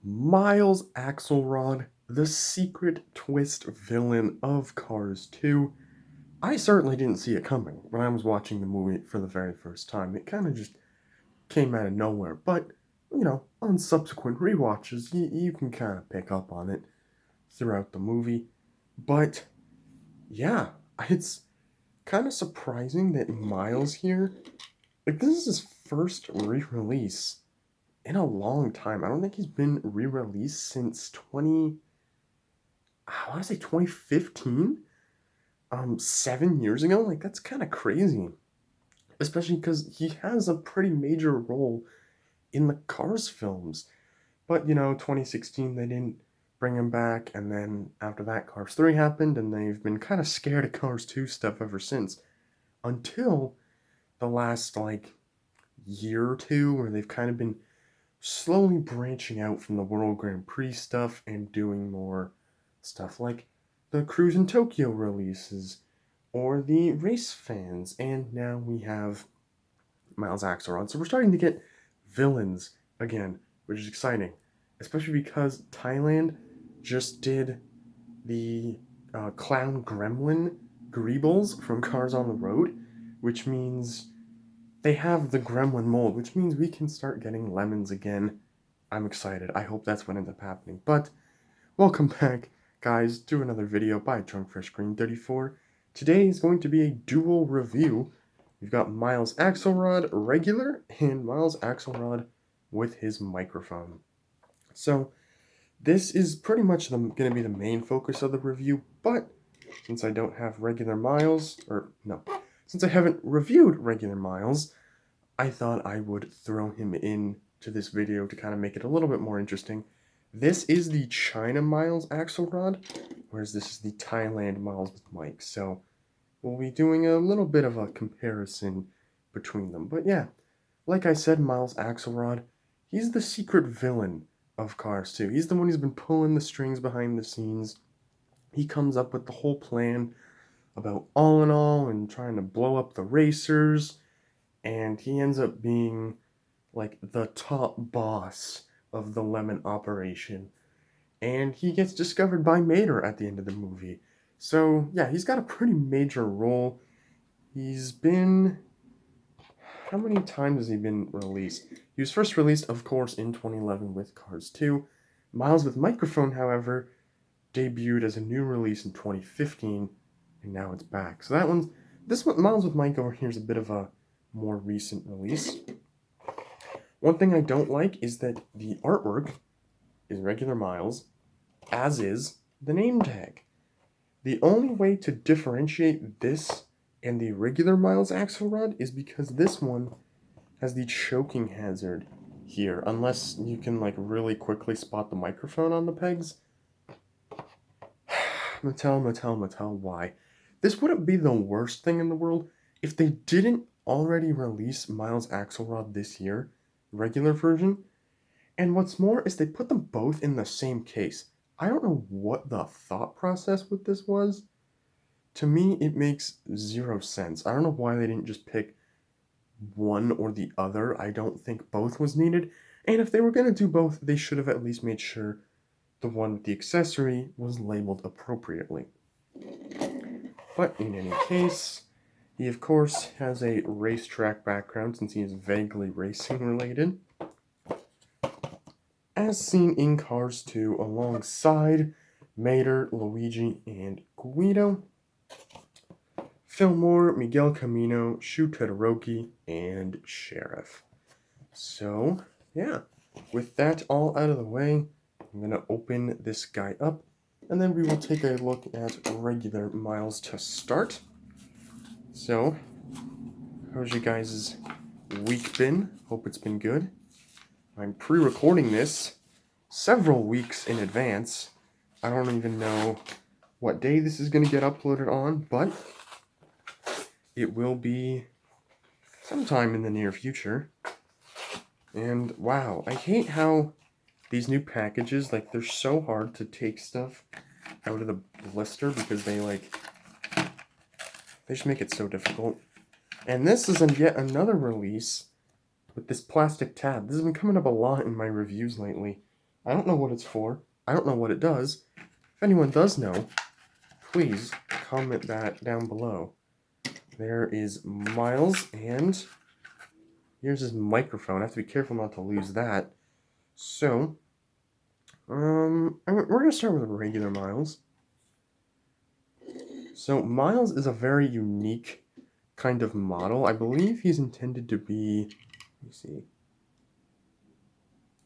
Miles Axlerod, the secret twist villain of Cars 2. I certainly didn't see it coming when I was watching the movie for the very first time. It kind of just came out of nowhere, but on subsequent rewatches, you can kind of pick up on it throughout the movie. But yeah, it's kind of surprising that Miles here, like, this is his first re release in a long time. I don't think he's been re released since I want to say 2015, 7 years ago. Like, that's kind of crazy, especially because he has a pretty major role in the Cars films. But 2016 they didn't bring him back, and then after that, Cars 3 happened, and they've been kind of scared of Cars 2 stuff ever since. Until the last like year or two, where they've kind of been slowly branching out from the World Grand Prix stuff and doing more stuff like the Cruise in Tokyo releases or the race fans. And now we have Miles Axlerod. So we're starting to get villains again, which is exciting, especially because Thailand just did the clown gremlin Greebles from Cars on the Road, which means they have the gremlin mold, which means we can start getting lemons again. I'm excited. I hope that's what ends up happening. But welcome back, guys, to another video by Drunkfish Green 34. Today is going to be a dual review. We've got Miles Axlerod regular and Miles Axlerod with his microphone. So this is pretty much going to be the main focus of the review, but since I don't have regular Miles, since I haven't reviewed regular Miles, I thought I would throw him in to this video to kind of make it a little bit more interesting. This is the China Miles Axlerod, whereas this is the Thailand Miles with Mike. So we'll be doing a little bit of a comparison between them. But yeah, like I said, Miles Axlerod, he's the secret villain of Cars 2. He's the one who's been pulling the strings behind the scenes. He comes up with the whole plan about all in all and trying to blow up the racers, and he ends up being like the top boss of the Lemon operation. And he gets discovered by Mater at the end of the movie. So yeah, he's got a pretty major role. He's been, how many times has he been released? He was first released, of course, in 2011 with Cars 2. Miles with Microphone, however, debuted as a new release in 2015, and now it's back. So this one, Miles with Mike over here is a bit of a more recent release. One thing I don't like is that the artwork is regular Miles, as is the name tag. The only way to differentiate this and the regular Miles Axlerod is because this one has the choking hazard here, unless you can like really quickly spot the microphone on the pegs. Mattel, why? This wouldn't be the worst thing in the world if they didn't already release Miles Axlerod this year, regular version. And what's more is they put them both in the same case. I don't know what the thought process with this was. To me, it makes zero sense. I don't know why they didn't just pick one or the other. I don't think both was needed. And if they were going to do both, they should have at least made sure the one with the accessory was labeled appropriately. But in any case, he of course has a racetrack background since he is vaguely racing related, as seen in Cars 2 alongside Mater, Luigi, and Guido, Fillmore, Miguel Camino, Shu Todoroki, and Sheriff. So, yeah, with that all out of the way, I'm going to open this guy up, and then we will take a look at regular Miles to start. So, how's you guys' week been? Hope it's been good. I'm pre-recording this several weeks in advance. I don't even know what day this is going to get uploaded on, but it will be sometime in the near future. And wow, I hate how these new packages, like, they're so hard to take stuff out of the blister because they just make it so difficult. And this is yet another release with this plastic tab. This has been coming up a lot in my reviews lately. I don't know what it's for. I don't know what it does. If anyone does know, please comment that down below. There is Miles, and here's his microphone. I have to be careful not to lose that. So, we're gonna start with regular Miles. So Miles is a very unique kind of model. I believe he's intended to be, let me see.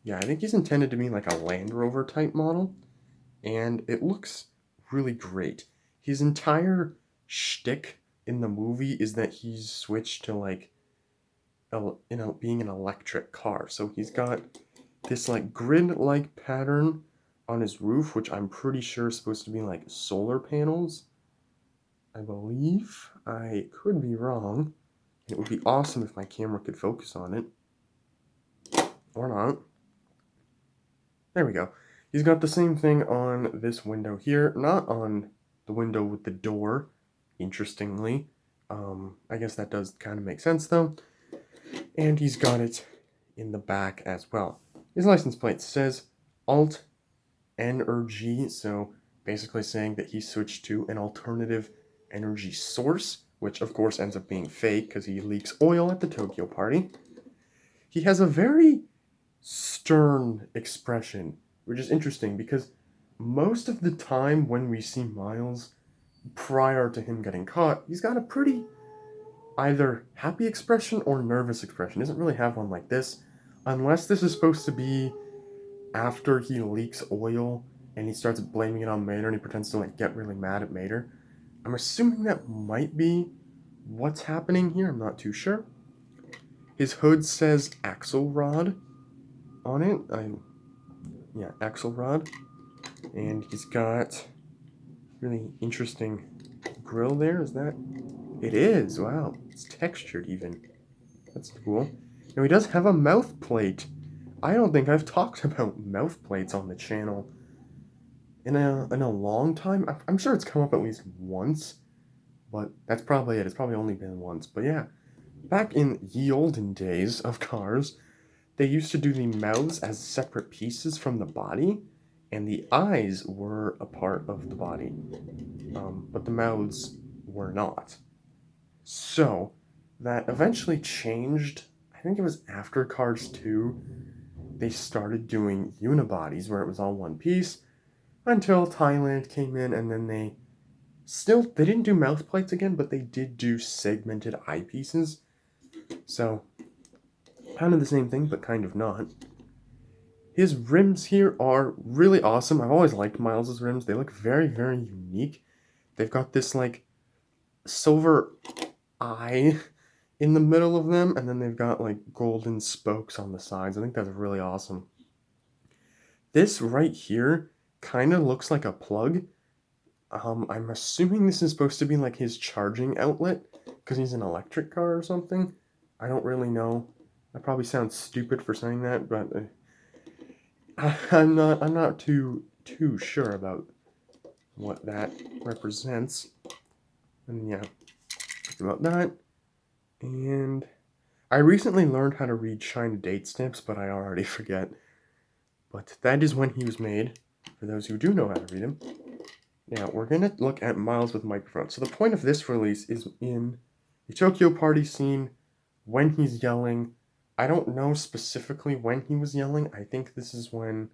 Yeah, I think he's intended to be like a Land Rover type model, and it looks really great. His entire shtick in the movie is that he's switched to like being an electric car. So he's got this like grid-like pattern on his roof, which I'm pretty sure is supposed to be like solar panels. I believe. I could be wrong. It would be awesome if my camera could focus on it. Or not. There we go. He's got the same thing on this window here. Not on the window with the door, interestingly. I guess that does kind of make sense, though. And he's got it in the back as well. His license plate says Alt Energy, so basically saying that he switched to an alternative energy source, which of course ends up being fake because he leaks oil at the Tokyo party. He has a very stern expression, which is interesting because most of the time when we see Miles prior to him getting caught, he's got a pretty either happy expression or nervous expression. He doesn't really have one like this, unless this is supposed to be after he leaks oil and he starts blaming it on Mater and he pretends to like get really mad at Mater. I'm assuming that might be what's happening here. I'm not too sure. His hood says Axlerod on it. Yeah, Axlerod. And he's got really interesting grill there. Is that? It is. Wow. It's textured even. That's cool. Now he does have a mouth plate. I don't think I've talked about mouth plates on the channel in a long time. I'm sure it's come up at least once, but that's probably it. It's probably only been once. But yeah, back in ye olden days of cars, they used to do the mouths as separate pieces from the body, and the eyes were a part of the body, but the mouths were not. So that eventually changed. I think it was after Cars 2, they started doing unibodies where it was all one piece until Thailand came in, and then they didn't do mouth plates again, but they did do segmented eyepieces. So kind of the same thing, but kind of not. His rims here are really awesome. I've always liked Miles's rims. They look very, very unique. They've got this like silver eye in the middle of them, and then they've got like golden spokes on the sides. I think that's really awesome. This right here kind of looks like a plug. I'm assuming this is supposed to be like his charging outlet because he's an electric car or something. I don't really know. I probably sound stupid for saying that, but I'm not too sure about what that represents. And yeah, about that. And I recently learned how to read China date stamps, but I already forget. But that is when he was made, for those who do know how to read him. Now, we're going to look at Miles with microphone. So the point of this release is in the Tokyo party scene, when he's yelling. I don't know specifically when he was yelling. I think this is when...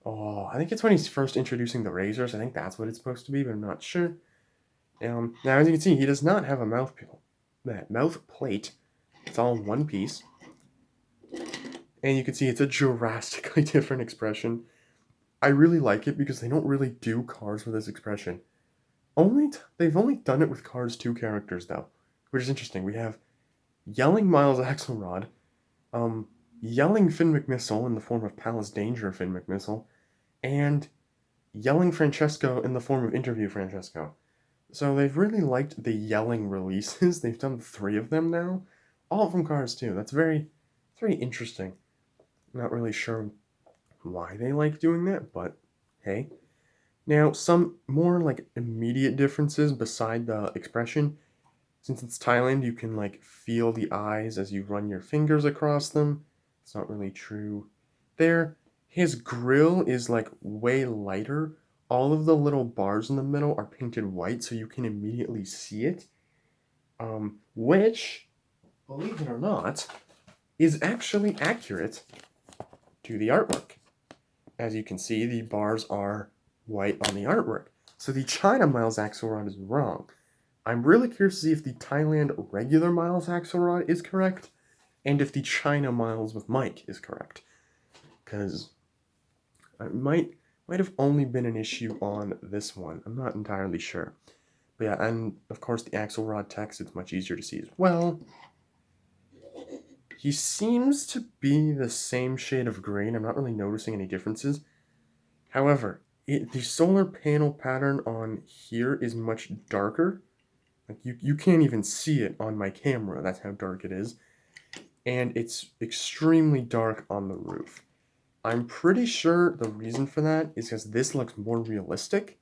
Oh, I think it's when he's first introducing the razors. I think that's what it's supposed to be, but I'm not sure. Now, as you can see, he does not have a mouth plate. It's all in one piece. And you can see it's a drastically different expression. I really like it because they don't really do Cars with this expression. They've only done it with Cars 2 characters, though, which is interesting. We have yelling Miles Axlerod, yelling Finn McMissile in the form of Palace Danger Finn McMissile, and yelling Francesco in the form of Interview Francesco. So they've really liked the yelling releases. They've done 3 of them now, all from Cars 2. That's very interesting. I'm not really sure why they like doing that, but hey. Now, some more like immediate differences beside the expression. Since it's Thailand, you can like feel the eyes as you run your fingers across them. It's not really true there. His grill is like way lighter. All of the little bars in the middle are painted white so you can immediately see it. Which, believe it or not, is actually accurate to the artwork. As you can see, the bars are white on the artwork. So the China Miles Axlerod is wrong. I'm really curious to see if the Thailand regular Miles Axlerod is correct, and if the China Miles with Mike is correct. Because it might have only been an issue on this one. I'm not entirely sure. But yeah, and of course the Axelrod text, it's much easier to see as well. He seems to be the same shade of green. I'm not really noticing any differences. However, the solar panel pattern on here is much darker. Like you can't even see it on my camera. That's how dark it is. And it's extremely dark on the roof. I'm pretty sure the reason for that is because this looks more realistic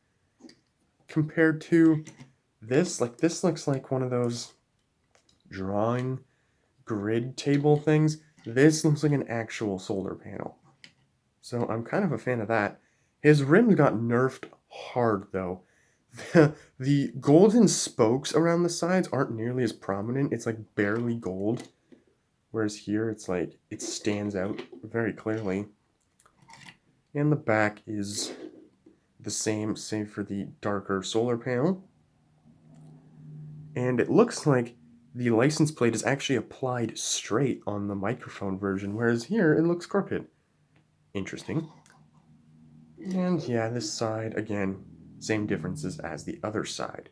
compared to this. Like, this looks like one of those drawing grid table things. This looks like an actual solar panel. So I'm kind of a fan of that. His rims got nerfed hard, though. The golden spokes around the sides aren't nearly as prominent. It's like barely gold. Whereas here, it's like, it stands out very clearly. And the back is the same, save for the darker solar panel. And it looks like the license plate is actually applied straight on the microphone version, whereas here it looks crooked. Interesting. And yeah, this side, again, same differences as the other side.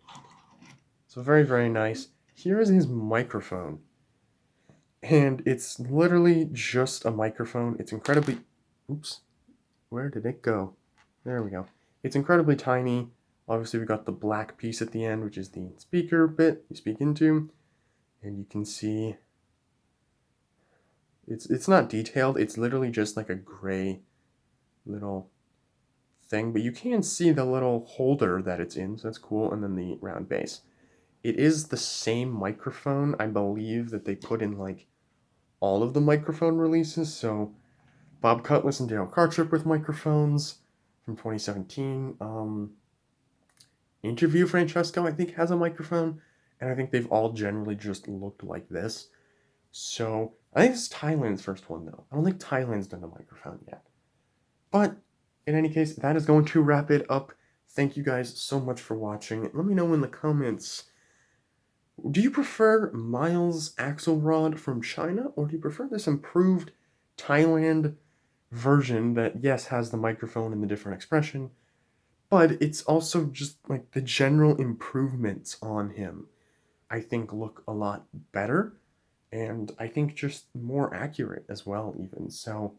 So very, very nice. Here is his microphone. And it's literally just a microphone. It's incredibly... Oops. Where did it go? There we go. It's incredibly tiny. Obviously, we got the black piece at the end, which is the speaker bit you speak into. And you can see it's not detailed. It's literally just like a gray little thing. But you can see the little holder that it's in, so that's cool. And then the round base. It is the same microphone, I believe, that they put in like all of the microphone releases. So Bob Cutlass and Dale Cartrip with microphones from 2017. Interview Francesco, I think, has a microphone, and I think they've all generally just looked like this. So I think this is Thailand's first one, though. I don't think Thailand's done a microphone yet. But in any case, that is going to wrap it up. Thank you guys so much for watching. Let me know in the comments, do you prefer Miles Axlerod from China, or do you prefer this improved Thailand version that, yes, has the microphone and the different expression, but it's also just like the general improvements on him, I think, look a lot better, and I think just more accurate as well, even. So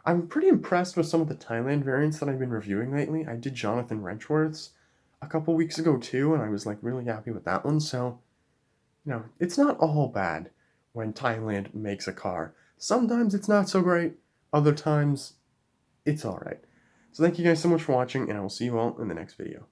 I'm pretty impressed with some of the Thailand variants that I've been reviewing lately. I did Jonathan Wrenchworth's a couple weeks ago too, and I was like really happy with that one. So, you know, it's not all bad when Thailand makes a car. Sometimes it's not so great, other times it's alright. So thank you guys so much for watching, and I will see you all in the next video.